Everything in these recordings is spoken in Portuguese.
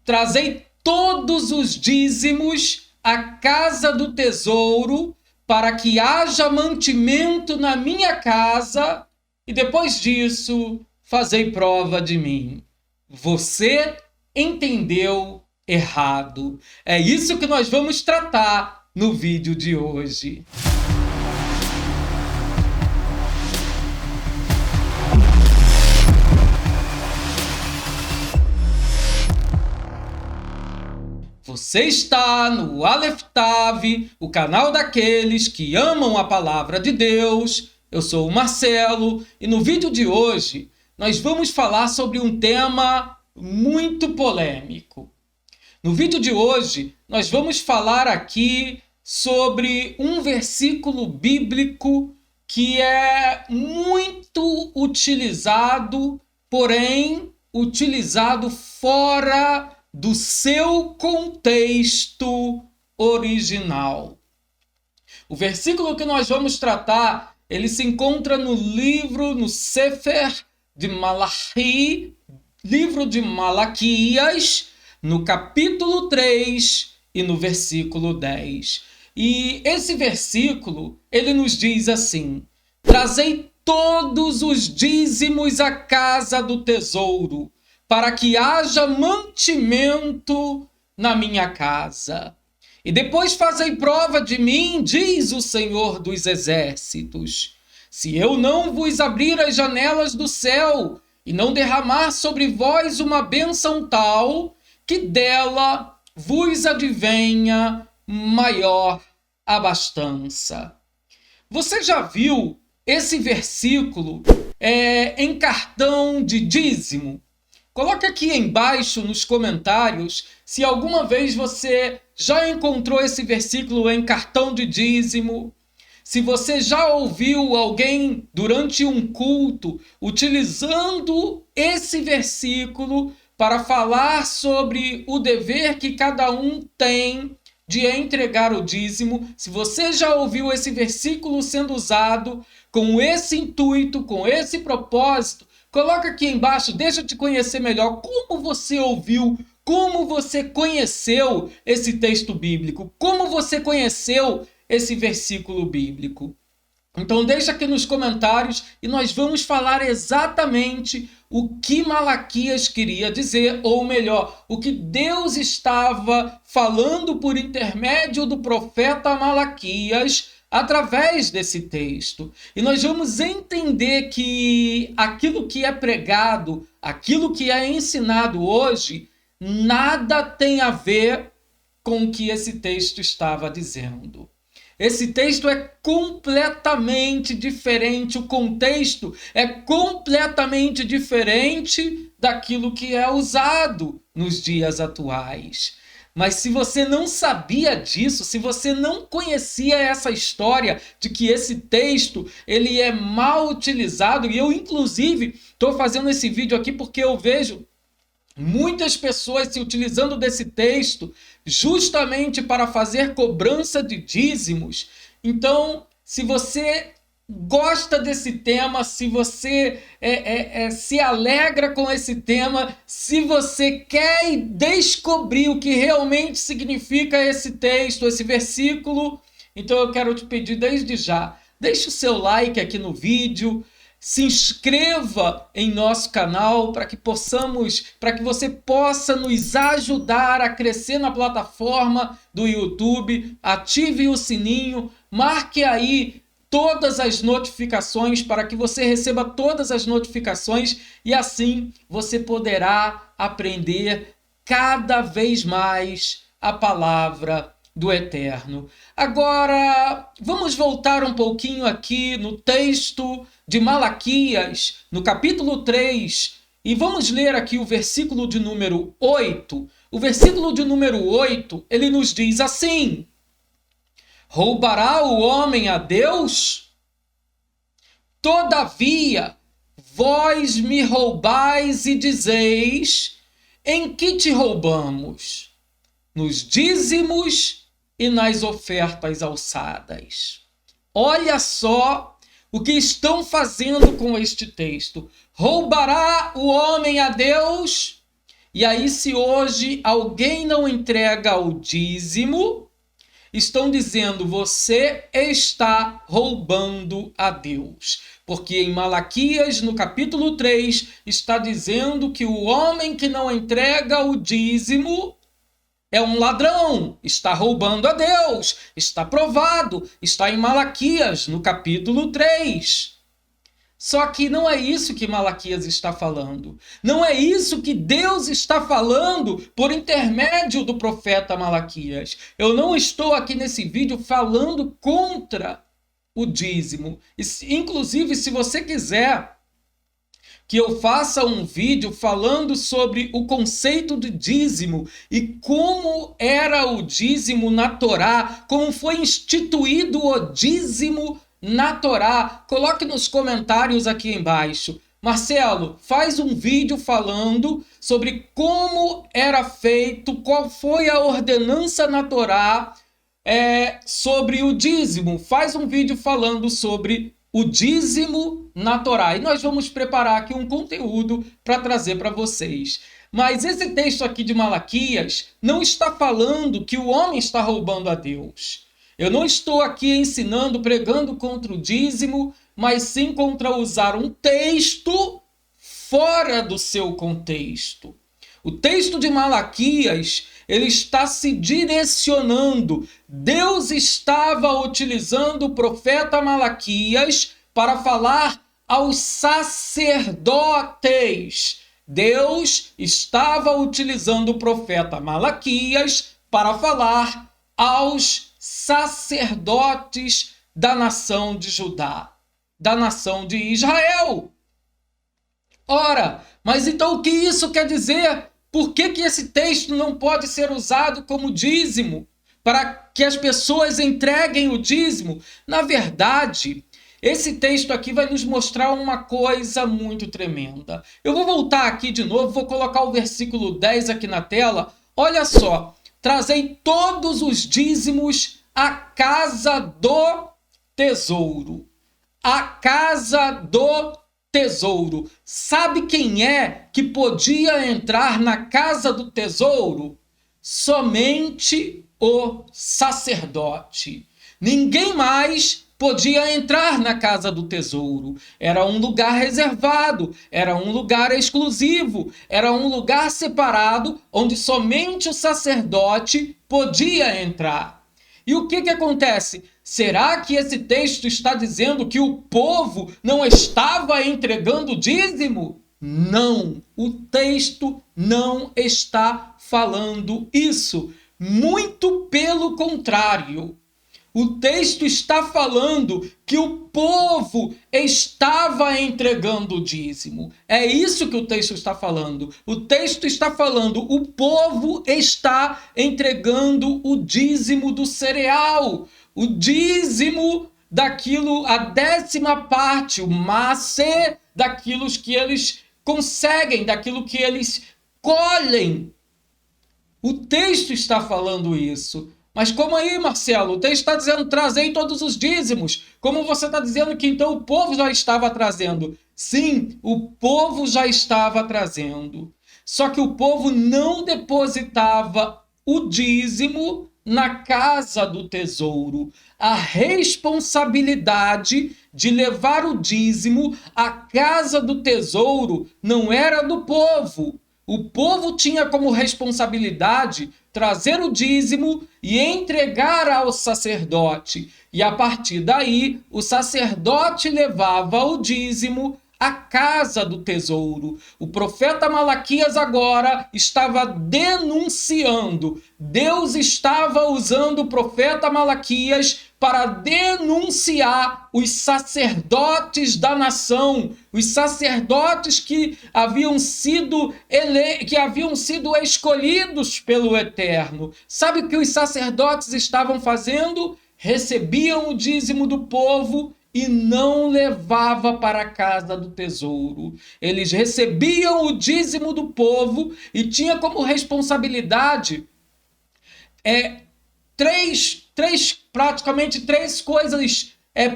trazei todos os dízimos à casa do tesouro, para que haja mantimento na minha casa, e depois disso, fazei prova de mim. Você entendeu errado. É isso que nós vamos tratar no vídeo de hoje. Você está no Aleph Tav, o canal daqueles que amam a palavra de Deus. Eu sou o Marcelo e no vídeo de hoje nós vamos falar sobre um tema muito polêmico. No vídeo de hoje nós vamos falar aqui sobre um versículo bíblico que é muito utilizado, porém utilizado fora do seu contexto original. O versículo que nós vamos tratar, ele se encontra no Sefer de Malachi, livro de Malaquias, no capítulo 3 e no versículo 10. E esse versículo, ele nos diz assim: trazei todos os dízimos à casa do tesouro, para que haja mantimento na minha casa. E depois fazei prova de mim, diz o Senhor dos Exércitos, se eu não vos abrir as janelas do céu e não derramar sobre vós uma bênção tal, que dela vos advenha maior abastança. Você já viu esse versículo em cartão de dízimo? Coloque aqui embaixo nos comentários se alguma vez você já encontrou esse versículo em cartão de dízimo, se você já ouviu alguém durante um culto utilizando esse versículo para falar sobre o dever que cada um tem de entregar o dízimo. Se você já ouviu esse versículo sendo usado com esse intuito, com esse propósito, coloca aqui embaixo, deixa eu te conhecer melhor. Como você ouviu, como você conheceu esse texto bíblico, como você conheceu esse versículo bíblico. Então deixa aqui nos comentários e nós vamos falar exatamente o que Malaquias queria dizer, ou melhor, o que Deus estava falando por intermédio do profeta Malaquias através desse texto. E nós vamos entender que aquilo que é pregado, aquilo que é ensinado hoje, nada tem a ver com o que esse texto estava dizendo. Esse texto é completamente diferente, o contexto é completamente diferente daquilo que é usado nos dias atuais. Mas se você não sabia disso, se você não conhecia essa história de que esse texto ele é mal utilizado, e eu inclusive estou fazendo esse vídeo aqui porque eu vejo muitas pessoas se utilizando desse texto justamente para fazer cobrança de dízimos. Então, se você gosta desse tema, se você se alegra com esse tema, se você quer descobrir o que realmente significa esse texto, esse versículo, então eu quero te pedir desde já, deixe o seu like aqui no vídeo, se inscreva em nosso canal para que você possa nos ajudar a crescer na plataforma do YouTube. Ative o sininho, marque aí todas as notificações para que você receba todas as notificações e assim você poderá aprender cada vez mais a palavra do Eterno. Agora, vamos voltar um pouquinho aqui no texto de Malaquias, no capítulo 3, e vamos ler aqui o versículo de número 8. O versículo de número 8, ele nos diz assim: roubará o homem a Deus? Todavia, vós me roubais e dizeis: em que te roubamos? Nos dízimos e nas ofertas alçadas. Olha só o que estão fazendo com este texto. Roubará o homem a Deus? E aí, se hoje alguém não entrega o dízimo, estão dizendo, você está roubando a Deus. Porque em Malaquias, no capítulo 3, está dizendo que o homem que não entrega o dízimo é um ladrão, está roubando a Deus. Está provado, está em Malaquias, no capítulo 3. Só que não é isso que Malaquias está falando. Não é isso que Deus está falando por intermédio do profeta Malaquias. Eu não estou aqui nesse vídeo falando contra o dízimo. Inclusive, se você quiser que eu faça um vídeo falando sobre o conceito de dízimo e como era o dízimo na Torá, como foi instituído o dízimo na Torá, coloque nos comentários aqui embaixo. Marcelo, faz um vídeo falando sobre como era feito, qual foi a ordenança na Torá sobre o dízimo. Faz um vídeo falando sobre o dízimo na Torá. E nós vamos preparar aqui um conteúdo para trazer para vocês. Mas esse texto aqui de Malaquias não está falando que o homem está roubando a Deus. Eu não estou aqui ensinando, pregando contra o dízimo, mas sim contra usar um texto fora do seu contexto. O texto de Malaquias, ele está se direcionando. Deus estava utilizando o profeta Malaquias para falar aos sacerdotes. Deus estava utilizando o profeta Malaquias para falar aos sacerdotes da nação de Judá, da nação de Israel. Ora, mas então o que isso quer dizer? Por que esse texto não pode ser usado como dízimo? Para que as pessoas entreguem o dízimo? Na verdade, esse texto aqui vai nos mostrar uma coisa muito tremenda. Eu vou voltar aqui de novo, vou colocar o versículo 10 aqui na tela. Olha só. Trazei todos os dízimos à casa do tesouro. A casa do tesouro. Sabe quem é que podia entrar na casa do tesouro? Somente o sacerdote. Ninguém mais podia entrar na casa do tesouro. Era um lugar reservado, era um lugar exclusivo, era um lugar separado onde somente o sacerdote podia entrar. E o que acontece? Será que esse texto está dizendo que o povo não estava entregando dízimo? Não, o texto não está falando isso. Muito pelo contrário. O texto está falando que o povo estava entregando o dízimo. É isso que o texto está falando. O texto está falando, o povo está entregando o dízimo do cereal, o dízimo daquilo, a 10ª parte, o macê daquilo que eles conseguem, daquilo que eles colhem. O texto está falando isso. Mas como aí, Marcelo? O texto está dizendo, trazei todos os dízimos. Como você está dizendo que então o povo já estava trazendo? Sim, o povo já estava trazendo. Só que o povo não depositava o dízimo na casa do tesouro. A responsabilidade de levar o dízimo à casa do tesouro não era do povo. O povo tinha como responsabilidade trazer o dízimo e entregar ao sacerdote. E a partir daí, o sacerdote levava o dízimo à casa do tesouro. O profeta Malaquias agora estava denunciando. Deus estava usando o profeta Malaquias para denunciar os sacerdotes da nação, os sacerdotes que haviam sido escolhidos pelo Eterno. Sabe o que os sacerdotes estavam fazendo? Recebiam o dízimo do povo e não levava para a casa do tesouro. Eles recebiam o dízimo do povo e tinha como responsabilidade praticamente três coisas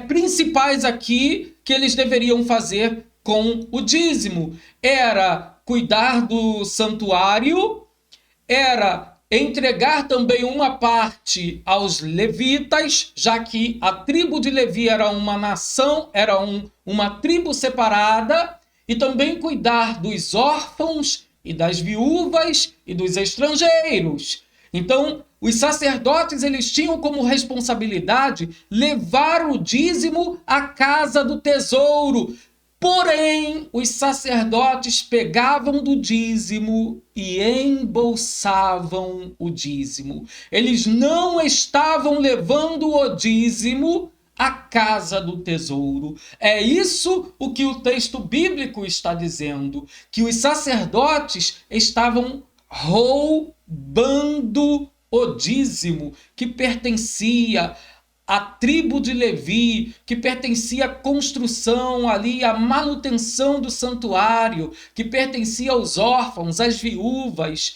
principais aqui que eles deveriam fazer com o dízimo. Era cuidar do santuário, era entregar também uma parte aos levitas, já que a tribo de Levi era uma nação, era uma tribo separada, e também cuidar dos órfãos e das viúvas e dos estrangeiros. Então, os sacerdotes, eles tinham como responsabilidade levar o dízimo à casa do tesouro. Porém, os sacerdotes pegavam do dízimo e embolsavam o dízimo. Eles não estavam levando o dízimo à casa do tesouro. É isso o que o texto bíblico está dizendo, que os sacerdotes estavam roubando o dízimo que pertencia à tribo de Levi, que pertencia à construção ali, à manutenção do santuário, que pertencia aos órfãos, às viúvas,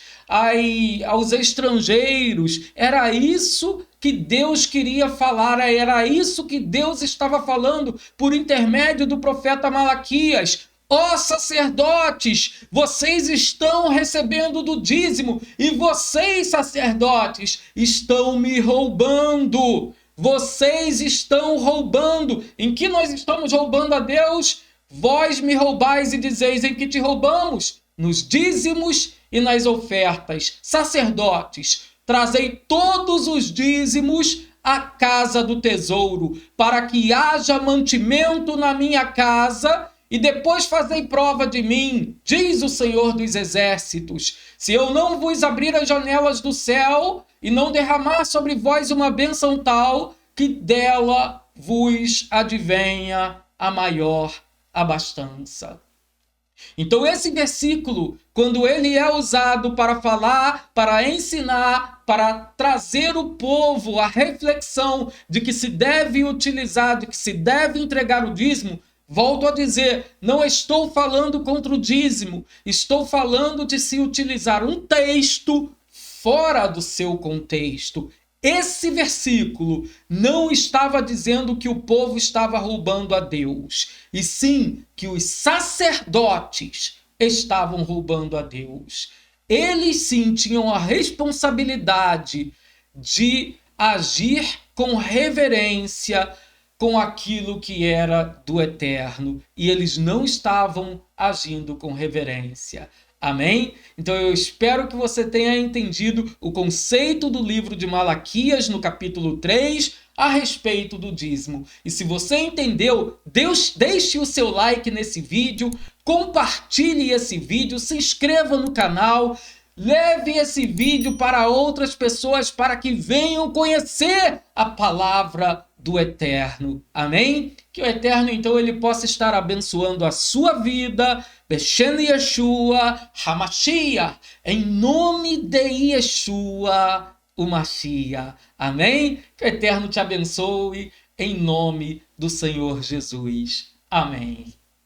aos estrangeiros. Era isso que Deus queria falar, era isso que Deus estava falando por intermédio do profeta Malaquias. Ó sacerdotes, vocês estão recebendo do dízimo e vocês, sacerdotes, estão me roubando. Vocês estão roubando. Em que nós estamos roubando a Deus? Vós me roubais e dizeis em que te roubamos? Nos dízimos e nas ofertas. Sacerdotes, trazei todos os dízimos à casa do tesouro, para que haja mantimento na minha casa, e depois fazei prova de mim, diz o Senhor dos Exércitos, se eu não vos abrir as janelas do céu e não derramar sobre vós uma bênção tal, que dela vos advenha a maior abastança. Então esse versículo, quando ele é usado para falar, para ensinar, para trazer o povo à reflexão de que se deve utilizar, de que se deve entregar o dízimo, volto a dizer, não estou falando contra o dízimo, estou falando de se utilizar um texto fora do seu contexto. Esse versículo não estava dizendo que o povo estava roubando a Deus, e sim que os sacerdotes estavam roubando a Deus. Eles sim tinham a responsabilidade de agir com reverência, com aquilo que era do eterno, e eles não estavam agindo com reverência. Amém? Então eu espero que você tenha entendido o conceito do livro de Malaquias no capítulo 3 a respeito do dízimo. E se você entendeu, deixe o seu like nesse vídeo, compartilhe esse vídeo, se inscreva no canal, leve esse vídeo para outras pessoas para que venham conhecer a palavra do Eterno. Amém? Que o Eterno, então, ele possa estar abençoando a sua vida, Beshem Yeshua HaMashiach, em nome de Yeshua, o Mashiach. Amém? Que o Eterno te abençoe, em nome do Senhor Jesus. Amém.